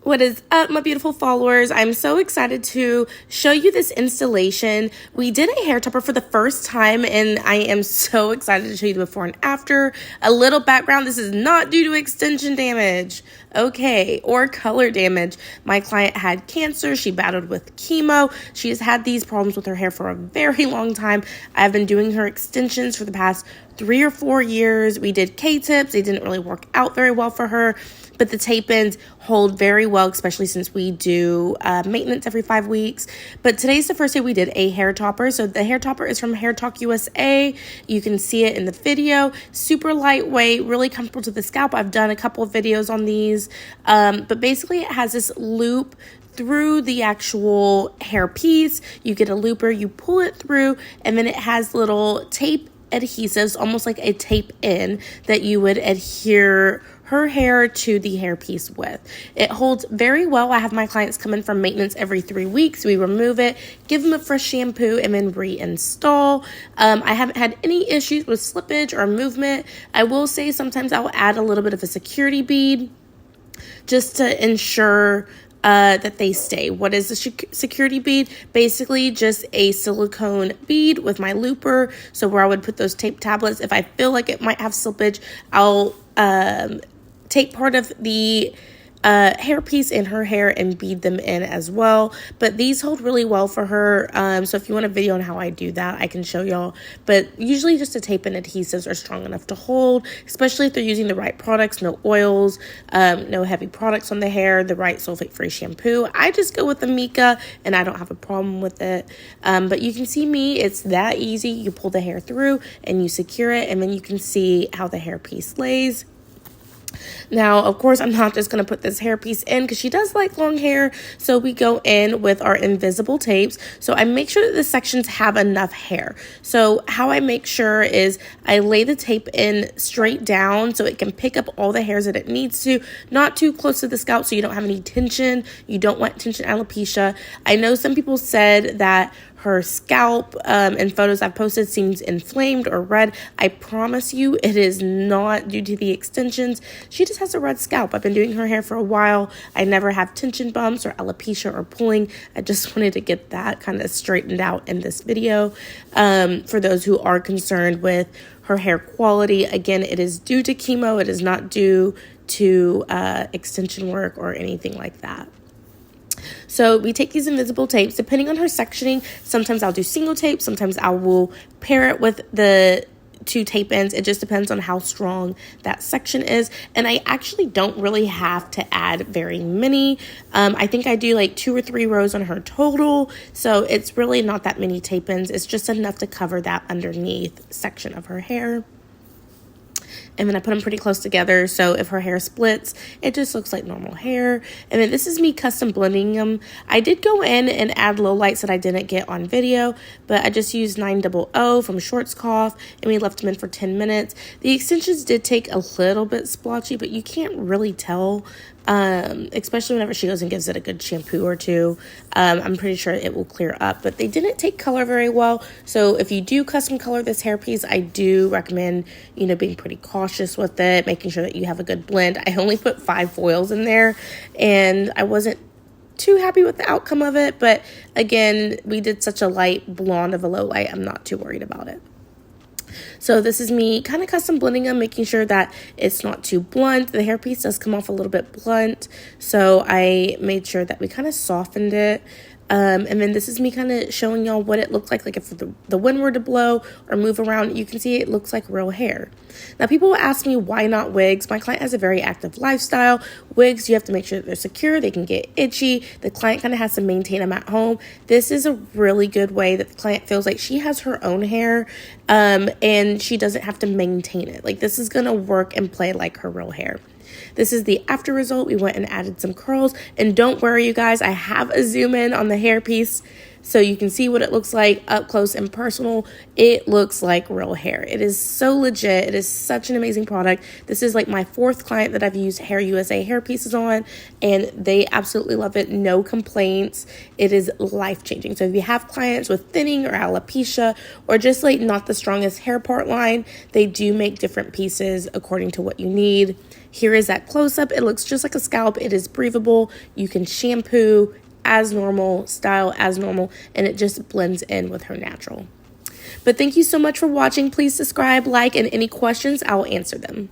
What is up, my beautiful followers? I'm so excited to show you this installation. We did a hair topper for the first time, and I am so excited to show you the before and after. A little background, this is not due to extension damage, okay, or color damage. My client had cancer. She battled with chemo. She has had these problems with her hair for a very long time. I've been doing her extensions for the past 3 or 4 years. We did K-tips. They didn't really work out very well for her, but the tape-ins hold very well, especially since we do maintenance every 5 weeks. But today's the first day we did a hair topper. So the hair topper is from Hair Talk USA. You can see it in the video. Super lightweight, really comfortable to the scalp. I've done a couple of videos on these. But basically it has this loop through the actual hair piece. You get a looper, you pull it through, and then it has little tape adhesives, almost like a tape in, that you would adhere her hair to the hairpiece with. It holds very well. I have my clients come in from maintenance every 3 weeks. We remove it, give them a fresh shampoo, and then reinstall. I haven't had any issues with slippage or movement. I will say sometimes I'll add a little bit of a security bead just to ensure that they stay. What is a security bead? Basically just a silicone bead with my looper. So where I would put those tape tablets, if I feel like it might have slippage, I'll take part of the hairpiece in her hair and bead them in as well. But these hold really well for her. So if you want a video on how I do that, I can show y'all. But usually just the tape and adhesives are strong enough to hold, especially if they're using the right products, no oils, no heavy products on the hair, the right sulfate-free shampoo. I just go with the Mica and I don't have a problem with it. But you can see me, it's that easy. You pull the hair through and you secure it, and then you can see how the hairpiece lays. Now, of course, I'm not just going to put this hairpiece in because she does like long hair. So we go in with our invisible tapes. So I make sure that the sections have enough hair. So how I make sure is I lay the tape in straight down so it can pick up all the hairs that it needs to, not too close to the scalp so you don't have any tension. You don't want tension alopecia. I know some people said that her scalp in photos I've posted seems inflamed or red. I promise you it is not due to the extensions. She just has a red scalp. I've been doing her hair for a while. I never have tension bumps or alopecia or pulling. I just wanted to get that kind of straightened out in this video. For those who are concerned with her hair quality, again, it is due to chemo. It is not due to extension work or anything like that. So we take these invisible tapes, depending on her sectioning. Sometimes I'll do single tape. Sometimes I will pair it with the 2 tape ends. It just depends on how strong that section is. And I actually don't really have to add very many. I think I do like 2 or 3 rows on her total. So it's really not that many tape ends. It's just enough to cover that underneath section of her hair. And then I put them pretty close together, so if her hair splits, it just looks like normal hair. And then this is me custom blending them. I did go in and add low lights that I didn't get on video, but I just used 900 from Schwarzkopf, and we left them in for 10 minutes. The extensions did take a little bit splotchy, but you can't really tell, especially whenever she goes and gives it a good shampoo or 2. I'm pretty sure it will clear up, but they didn't take color very well. So if you do custom color this hairpiece, I do recommend, being pretty cautious with it, making sure that you have a good blend. I only put 5 foils in there, and I wasn't too happy with the outcome of it. But again, we did such a light blonde of a low light, I'm not too worried about it. So this is me kind of custom blending them, making sure that it's not too blunt. The hairpiece does come off a little bit blunt, so I made sure that we kind of softened it. And then this is me kind of showing y'all what it looks like if the wind were to blow or move around. You can see it looks like real hair. Now, people will ask me, why not wigs? My client has a very active lifestyle. Wigs, you have to make sure that they're secure. They can get itchy. The client kind of has to maintain them at home. This is a really good way that the client feels like she has her own hair, and she doesn't have to maintain it. Like, this is going to work and play like her real hair. This is the after result. We went and added some curls. And don't worry, you guys, I have a zoom in on the hairpiece so you can see what it looks like up close and personal. It looks like real hair. It is so legit. It is such an amazing product. This is like my 4th client that I've used Hair USA hair pieces on, and they absolutely love it. No complaints. It is life-changing. So if you have clients with thinning or alopecia or just like not the strongest hair part line, they do make different pieces according to what you need. Here is that close-up. It looks just like a scalp. It is breathable. You can shampoo as normal, style as normal, and it just blends in with her natural. But thank you so much for watching. Please subscribe, like, and any questions, I will answer them.